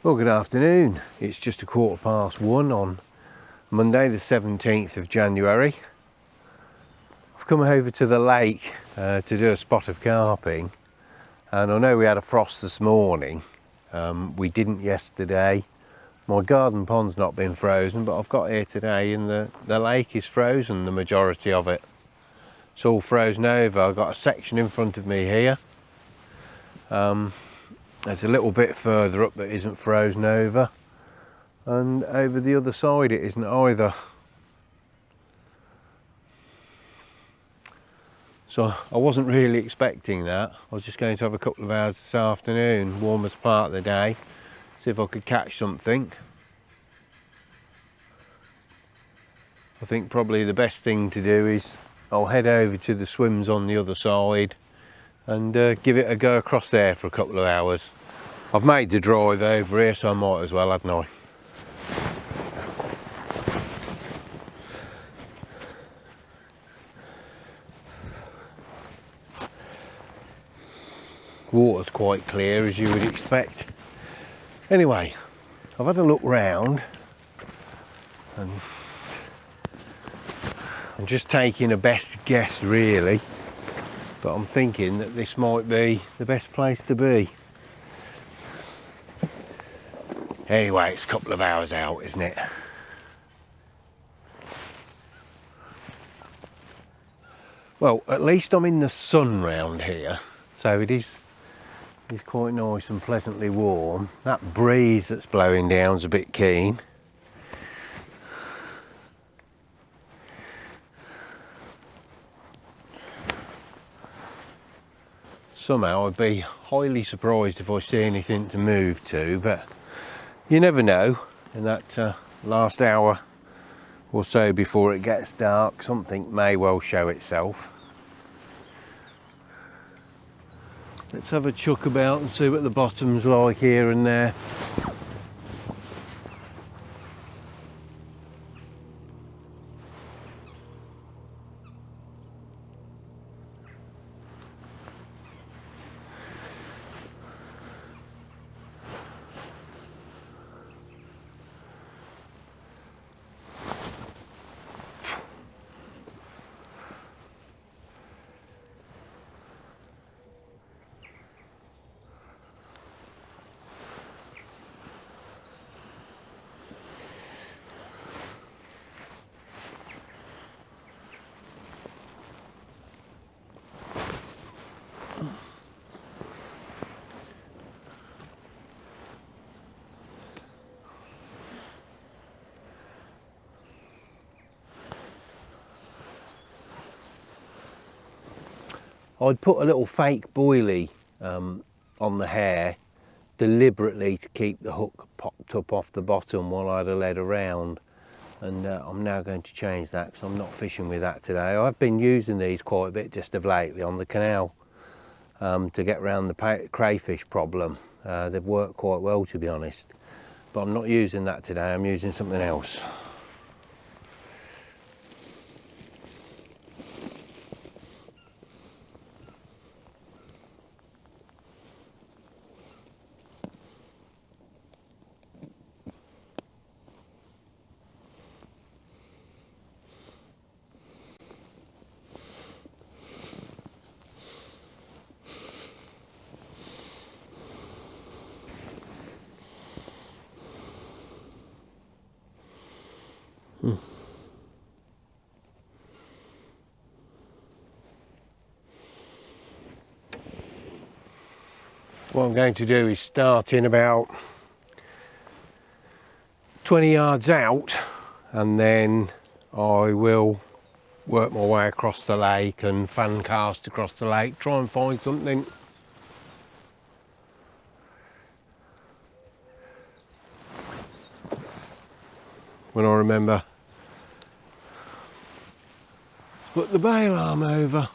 Well, good afternoon. It's just 1:15 on Monday the 17th of January. I've come over to the lake to do a spot of carping, and I know we had a frost this morning. We didn't yesterday. My garden pond's not been frozen, but I've got here today and the lake is frozen, the majority of it. It's all frozen over. I've got a section in front of me here. There's a little bit further up that isn't frozen over, and over the other side it isn't either. So I wasn't really expecting that. I was just going to have a couple of hours this afternoon, warmest part of the day, see if I could catch something. I think probably the best thing to do is I'll head over to the swims on the other side and give it a go across there for a couple of hours. I've made the drive over here, so I might as well, hadn't I? Water's quite clear, as you would expect. Anyway, I've had a look round and I'm just taking a best guess really, but I'm thinking that this might be the best place to be. Anyway, it's a couple of hours out, isn't it? Well, at least I'm in the sun round here, so it's quite nice and pleasantly warm. That breeze that's blowing down's a bit keen. Somehow I'd be highly surprised if I see anything to move to, but you never know. In that last hour or so before it gets dark, something may well show itself. Let's have a chuck about and see what the bottom's like here and there. I'd put a little fake boilie on the hair deliberately to keep the hook popped up off the bottom while I'd have led around, and I'm now going to change that because I'm not fishing with that today. I've been using these quite a bit just of lately on the canal to get around the crayfish problem. They've worked quite well, to be honest, but I'm not using that today. I'm using something else. What I'm going to do is start in about 20 yards out, and then I will work my way across the lake and fan cast across the lake, try and find something. When I remember to put the bail arm over.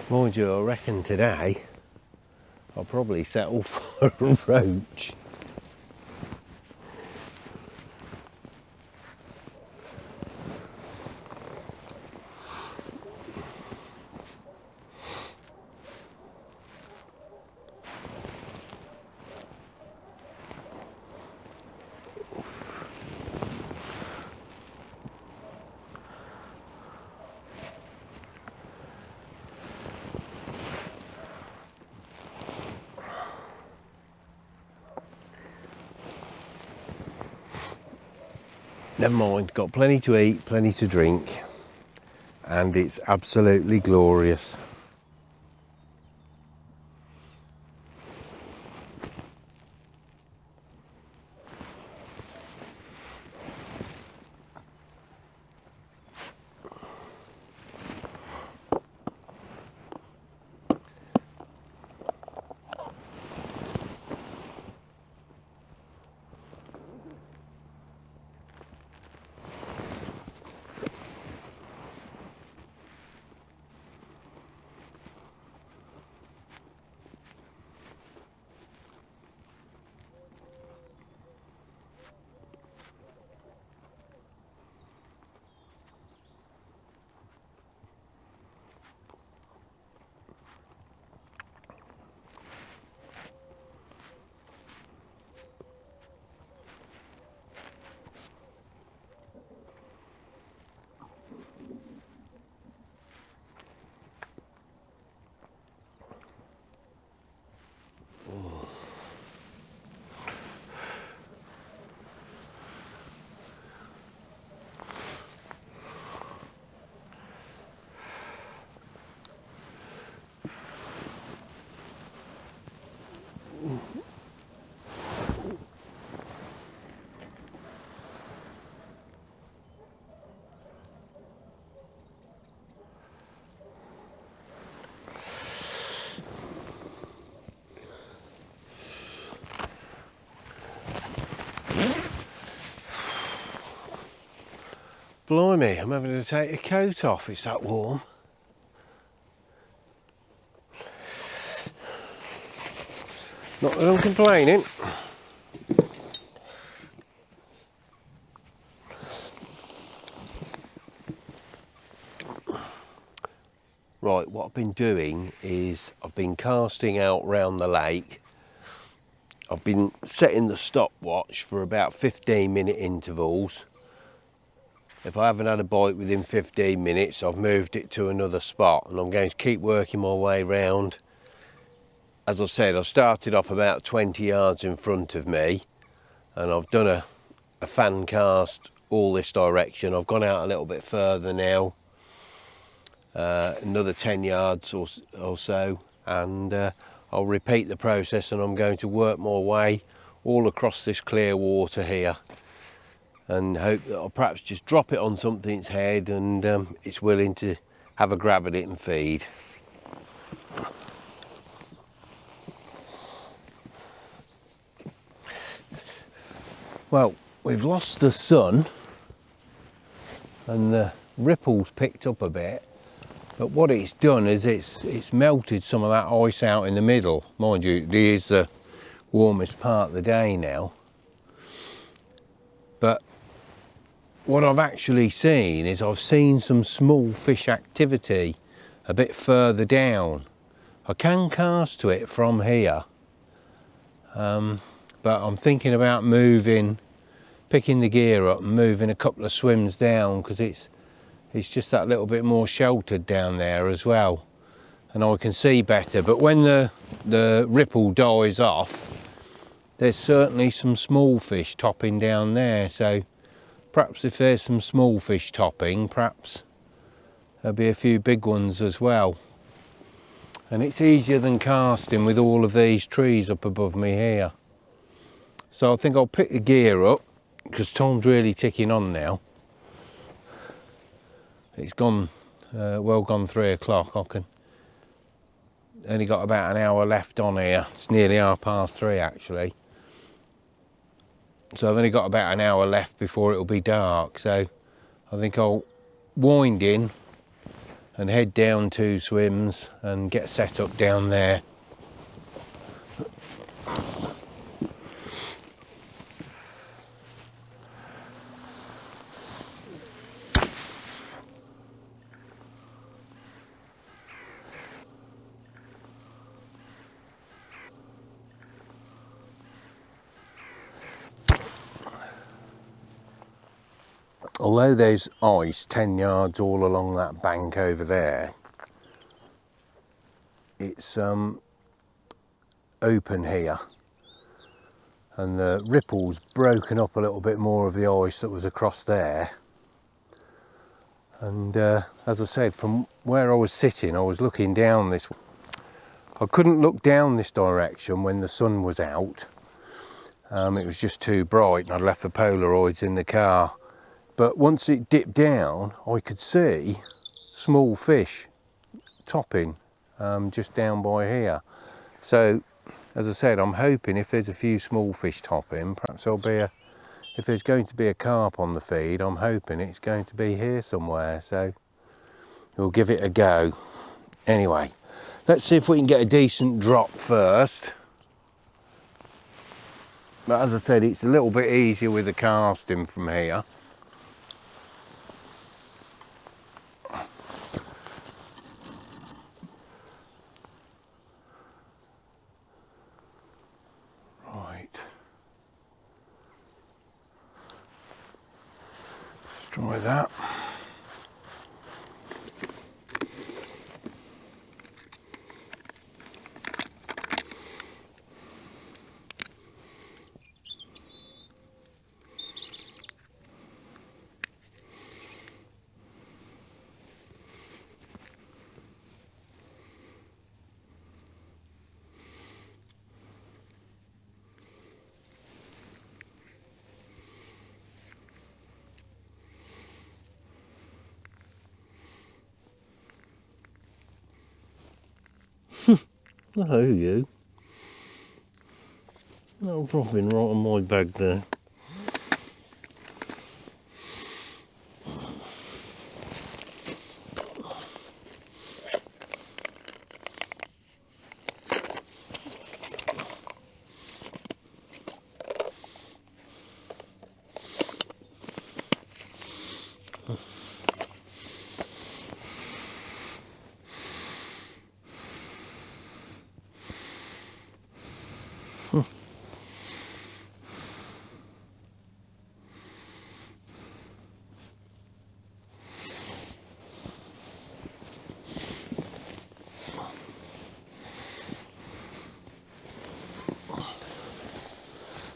Mind you, I reckon today I'll probably settle for a roach. Never mind, got plenty to eat, plenty to drink, and it's absolutely glorious. Blimey, I'm having to take a coat off, it's that warm. Not that I'm complaining. Right, what I've been doing is I've been casting out round the lake. I've been setting the stopwatch for about 15-minute intervals. If I haven't had a bite within 15 minutes, I've moved it to another spot, and I'm going to keep working my way round. As I said, I started off about 20 yards in front of me, and I've done a fan cast all this direction. I've gone out a little bit further now, another 10 yards or so, and I'll repeat the process, and I'm going to work my way all across this clear water here, and hope that I'll perhaps just drop it on something's head and it's willing to have a grab at it and feed. Well, we've lost the sun and the ripples picked up a bit, but what it's done is it's melted some of that ice out in the middle. Mind you, it is the warmest part of the day now, but what I've actually seen is I've seen some small fish activity a bit further down. I can cast to it from here, but I'm thinking about picking the gear up and moving a couple of swims down, because it's just that little bit more sheltered down there as well, and I can see better. But when the ripple dies off, there's certainly some small fish topping down there, so perhaps if there's some small fish topping, perhaps there'll be a few big ones as well. And it's easier than casting with all of these trees up above me here. So I think I'll pick the gear up, because time's really ticking on now. It's gone, well gone 3 o'clock. Only got about an hour left on here. It's nearly 3:30 actually. So I've only got about an hour left before it'll be dark, so I think I'll wind in and head down 2 swims and get set up down there. although there's ice 10 yards all along that bank over there, it's open here, and the ripple's broken up a little bit more of the ice that was across there. And as I said, from where I was sitting, I was looking down this. I couldn't look down this direction when the sun was out. It was just too bright, and I'd left the Polaroids in the car. But once it dipped down, I could see small fish topping just down by here. So, as I said, I'm hoping if there's a few small fish topping, perhaps there'll be if there's going to be a carp on the feed, I'm hoping it's going to be here somewhere. So we'll give it a go. Anyway, let's see if we can get a decent drop first. But as I said, it's a little bit easier with the casting from here. Right. Let's try that. Hello, you. Little dropping right on my bag there.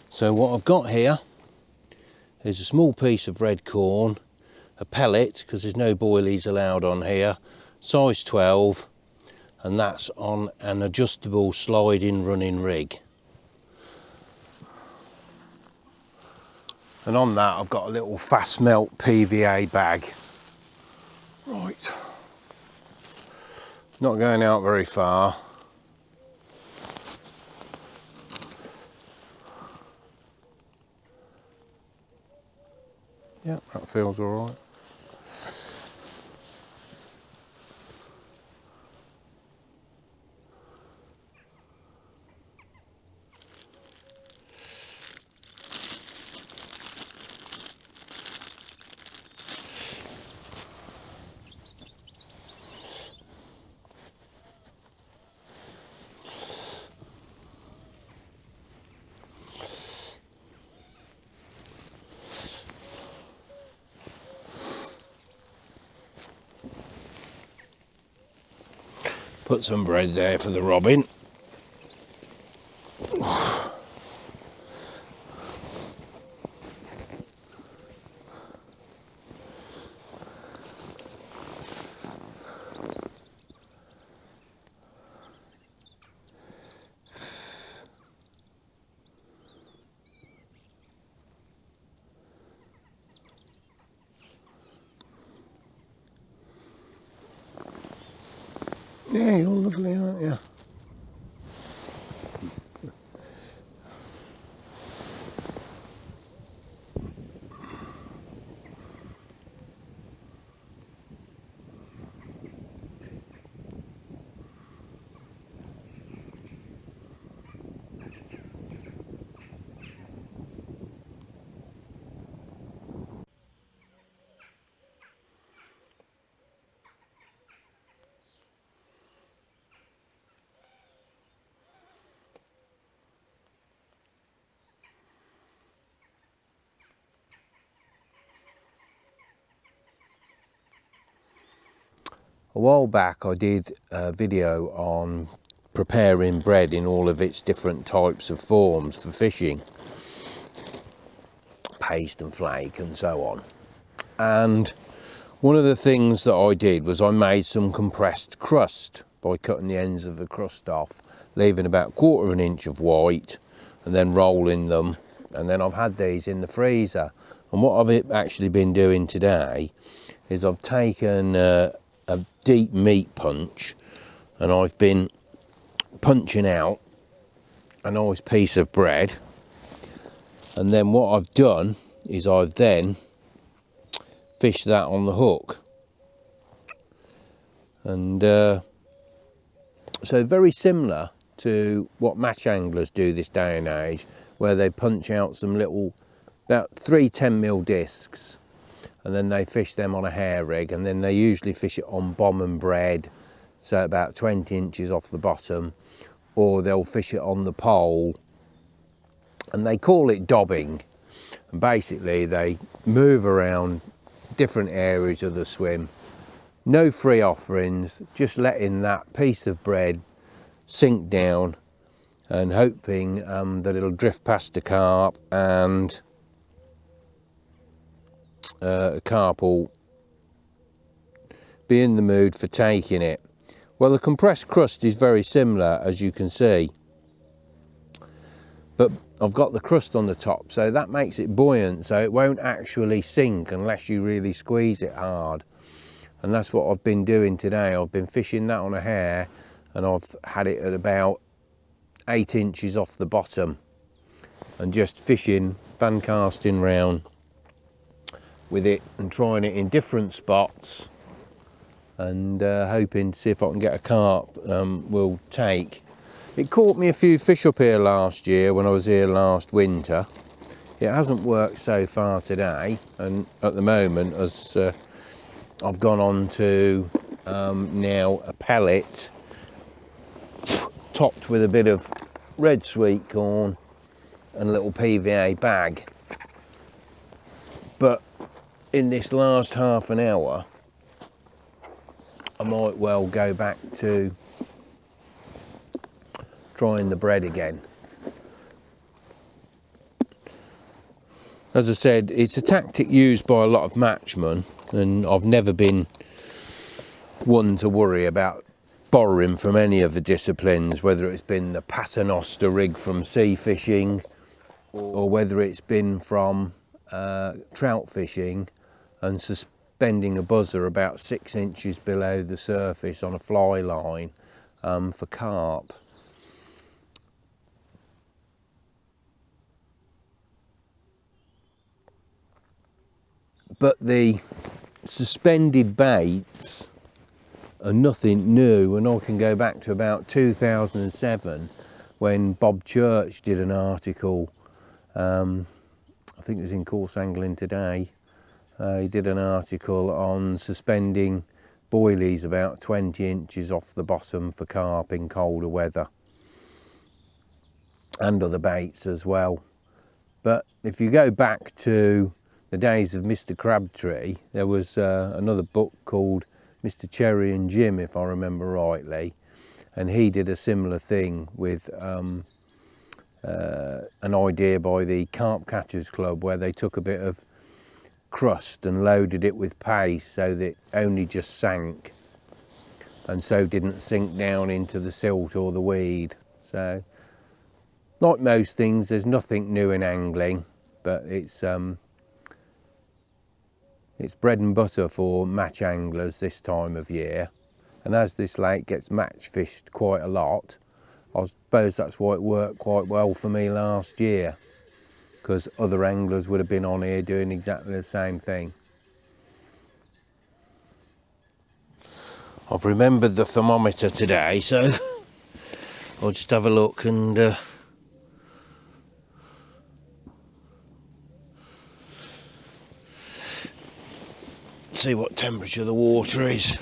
So what I've got here is a small piece of red corn, a pellet, because there's no boilies allowed on here, size 12, and that's on an adjustable sliding running rig. And on that I've got a little fast melt PVA bag. Right, not going out very far. Yeah, that feels all right. Put some bread there for the robin. Yeah, you're lovely, aren't you? A while back I did a video on preparing bread in all of its different types of forms for fishing, paste and flake and so on. And one of the things that I did was I made some compressed crust by cutting the ends of the crust off, leaving about 1/4 inch of white and then rolling them. And then I've had these in the freezer. And what I've actually been doing today is I've taken a deep meat punch and I've been punching out a nice piece of bread, and then what I've done is I've then fished that on the hook. And so very similar to what match anglers do this day and age, where they punch out some little, about 3 10mm discs, and then they fish them on a hair rig, and then they usually fish it on bomb and bread, so about 20 inches off the bottom, or they'll fish it on the pole, and they call it dobbing. And basically they move around different areas of the swim, no free offerings, just letting that piece of bread sink down and hoping that it'll drift past the carp, and the carp will be in the mood for taking it. Well, the compressed crust is very similar, as you can see, but I've got the crust on the top, so that makes it buoyant, so it won't actually sink unless you really squeeze it hard. And that's what I've been doing today. I've been fishing that on a hair, and I've had it at about 8 inches off the bottom, and just fishing, fan casting round with it and trying it in different spots, and hoping to see if I can get a carp will take. It caught me a few fish up here last year when I was here last winter. It hasn't worked so far today, and at the moment, as I've gone on to now a pellet topped with a bit of red sweet corn and a little PVA bag. But in this last half an hour, I might well go back to trying the bread again. As I said, it's a tactic used by a lot of matchmen, and I've never been one to worry about borrowing from any of the disciplines, whether it's been the paternoster rig from sea fishing, or whether it's been from trout fishing and suspending a buzzer about 6 inches below the surface on a fly line for carp. But the suspended baits are nothing new, and I can go back to about 2007 when Bob Church did an article, I think it was in Course Angling Today. He did an article on suspending boilies about 20 inches off the bottom for carp in colder weather, and other baits as well. But if you go back to the days of Mr. Crabtree, there was another book called Mr. Cherry and Jim, if I remember rightly, and he did a similar thing with an idea by the Carp Catchers Club, where they took a bit of crust and loaded it with paste so that it only just sank, and so didn't sink down into the silt or the weed. So, like most things, there's nothing new in angling, but it's bread and butter for match anglers this time of year. And as this lake gets match fished quite a lot, I suppose that's why it worked quite well for me last year, because other anglers would have been on here doing exactly the same thing. I've remembered the thermometer today, so I'll just have a look and see what temperature the water is.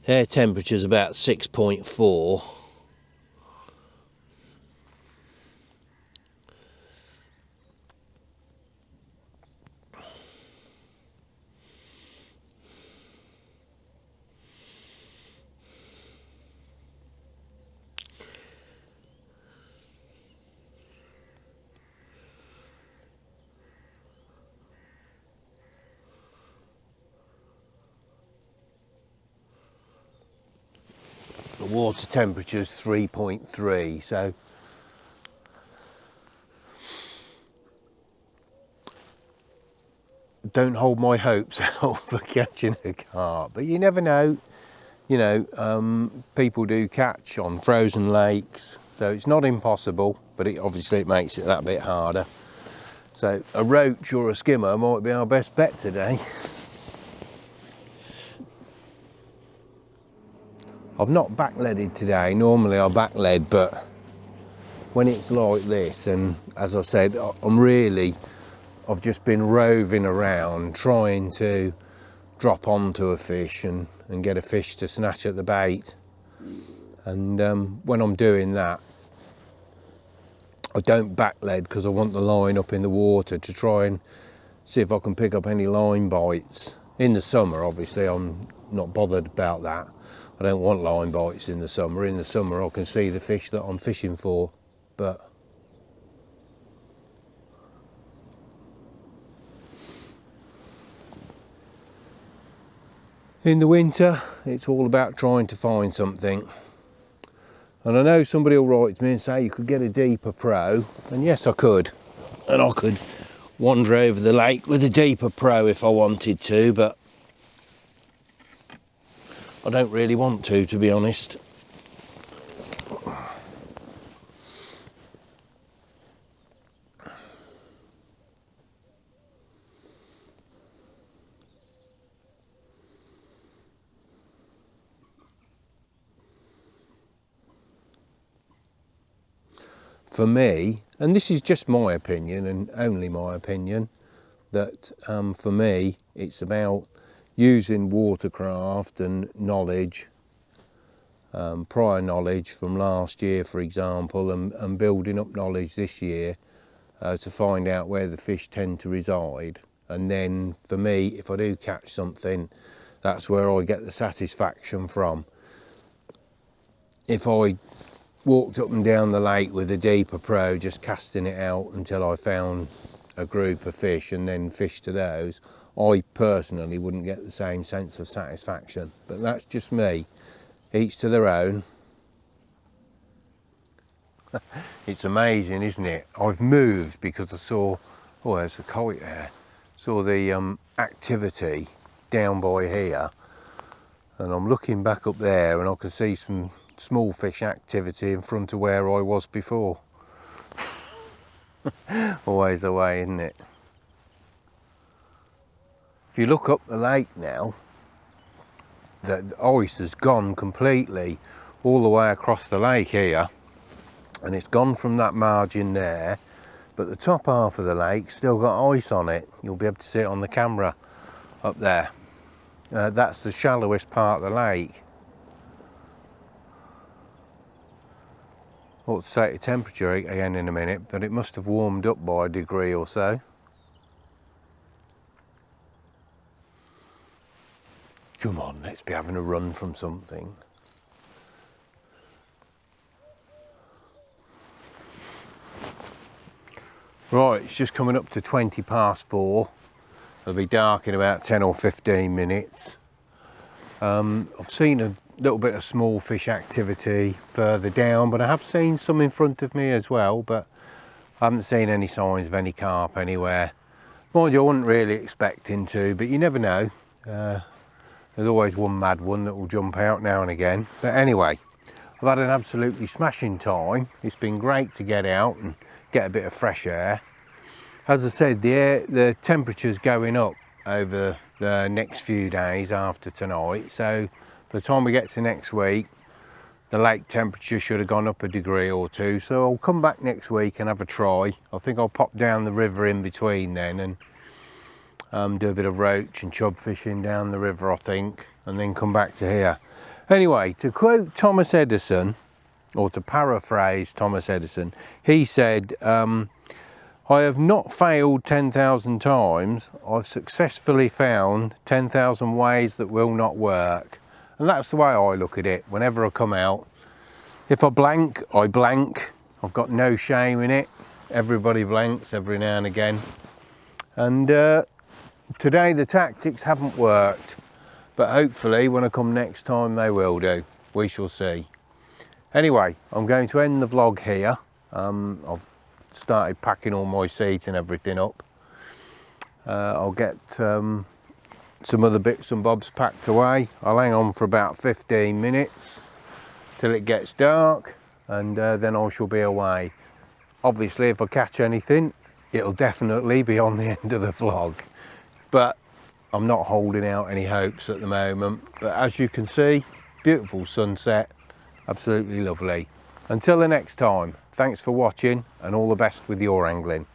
Air temperature is about 6.4. water temperature's 3.3, so don't hold my hopes out for catching a carp, but you never know. You know, people do catch on frozen lakes, so it's not impossible, but obviously it makes it that bit harder. So a roach or a skimmer might be our best bet today. I've not backleaded today. Normally I backled, but when it's like this, and as I said, I've just been roving around trying to drop onto a fish and get a fish to snatch at the bait. And when I'm doing that, I don't backled because I want the line up in the water to try and see if I can pick up any line bites. In the summer, obviously, I'm not bothered about that. I don't want line bites in the summer. In the summer, I can see the fish that I'm fishing for, but in the winter, it's all about trying to find something. And I know somebody will write to me and say you could get a deeper pro, and yes I could. And I could wander over the lake with a deeper pro if I wanted to, but I don't really want to be honest. For me, and this is just my opinion and only my opinion, that for me it's about using watercraft and knowledge, prior knowledge from last year for example, and building up knowledge this year to find out where the fish tend to reside. And then for me, if I do catch something, that's where I get the satisfaction from. If I walked up and down the lake with a deeper pro, just casting it out until I found a group of fish and then fished to those, I personally wouldn't get the same sense of satisfaction. But that's just me, each to their own. It's amazing, isn't it? I've moved because I saw, oh there's a kite there, saw the activity down by here, and I'm looking back up there and I can see some small fish activity in front of where I was before. Always the way, isn't it? If you look up the lake now, the ice has gone completely all the way across the lake here, and it's gone from that margin there, but the top half of the lake still got ice on it. You'll be able to see it on the camera up there. That's the shallowest part of the lake. I'll take the temperature again in a minute, but it must have warmed up by a degree or so. Come on, let's be having a run from something. Right, it's just coming up to 20 past 4. It'll be dark in about 10 or 15 minutes. I've seen a little bit of small fish activity further down, but I have seen some in front of me as well, but I haven't seen any signs of any carp anywhere. Mind you, I wasn't really expecting to, but you never know. There's always one mad one that will jump out now and again. But anyway, I've had an absolutely smashing time. It's been great to get out and get a bit of fresh air. As I said, the temperature's going up over the next few days after tonight, so by the time we get to next week, the lake temperature should have gone up a degree or two. So I'll come back next week and have a try. I think I'll pop down the river in between then and do a bit of roach and chub fishing down the river, I think, and then come back to here. Anyway, to quote Thomas Edison, or to paraphrase Thomas Edison, he said, I have not failed 10,000 times. I've successfully found 10,000 ways that will not work. And that's the way I look at it. Whenever I come out, if I blank, I blank. I've got no shame in it. Everybody blanks every now and again. And today the tactics haven't worked, but hopefully when I come next time they will do. We shall see. Anyway, I'm going to end the vlog here. I've started packing all my seats and everything up. I'll get some other bits and bobs packed away. I'll hang on for about 15 minutes till it gets dark, and then I shall be away. Obviously, if I catch anything, it'll definitely be on the end of the vlog, but I'm not holding out any hopes at the moment. But as you can see, beautiful sunset, absolutely lovely. Until the next time, thanks for watching and all the best with your angling.